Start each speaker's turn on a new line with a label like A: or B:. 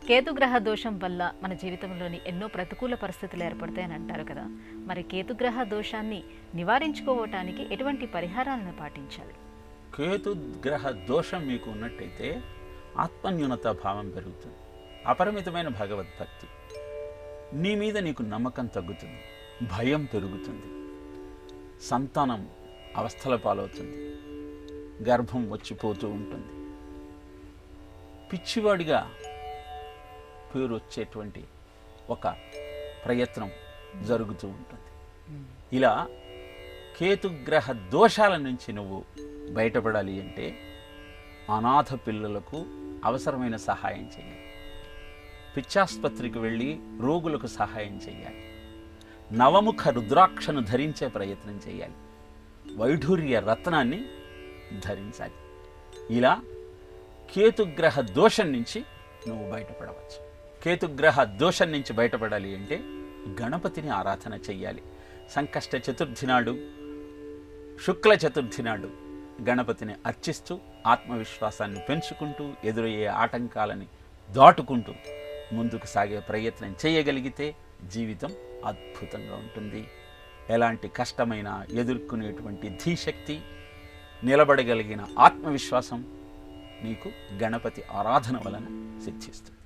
A: కేతుగ్రహ దోషం వల్ల మన జీవితంలోని ఎన్నో ప్రతికూల పరిస్థితులు ఏర్పడతాయని అంటారు కదా. మరి కేతుగ్రహ దోషాన్ని నివారించుకోవటానికి ఎటువంటి పరిహారాలను పాటించాలి?
B: కేతుగ్రహ దోషం మీకు ఉన్నట్టయితే ఆత్మన్యూనత భావం పెరుగుతుంది, అపరిమితమైన భగవద్భక్తి, నీ మీద నీకు నమ్మకం తగ్గుతుంది, భయం పెరుగుతుంది, సంతానం అవస్థల పాలవుతుంది, గర్భం వచ్చిపోతూ ఉంటుంది, పిచ్చివాడిగా పేరు వచ్చేటువంటి ఒక ప్రయత్నం జరుగుతూ ఉంటుంది. ఇలా కేతుగ్రహ దోషాల నుంచి నువ్వు బయటపడాలి అంటే అనాథ పిల్లలకు అవసరమైన సహాయం చేయాలి, పిచ్చాసుపత్రికి వెళ్ళి రోగులకు సహాయం చేయాలి, నవముఖ రుద్రాక్షను ధరించే ప్రయత్నం చేయాలి, వైఢూర్య రత్నాన్ని ధరించాలి. ఇలా కేతుగ్రహ దోషం నుంచి నువ్వు బయటపడవచ్చు. కేతుగ్రహ దోషం నుంచి బయటపడాలి అంటే గణపతిని ఆరాధన చెయ్యాలి. సంకష్ట చతుర్థి నాడు, శుక్ల చతుర్థి నాడు గణపతిని అర్చిస్తూ ఆత్మవిశ్వాసాన్ని పెంచుకుంటూ ఎదురయ్యే ఆటంకాలని దాటుకుంటూ ముందుకు సాగే ప్రయత్నం చేయగలిగితే జీవితం అద్భుతంగా ఉంటుంది. ఎలాంటి కష్టమైన ఎదుర్కొనేటువంటి ధీశక్తి, నిలబడగలిగిన ఆత్మవిశ్వాసం నీకు గణపతి ఆరాధన వలన సిద్ధిస్తుంది.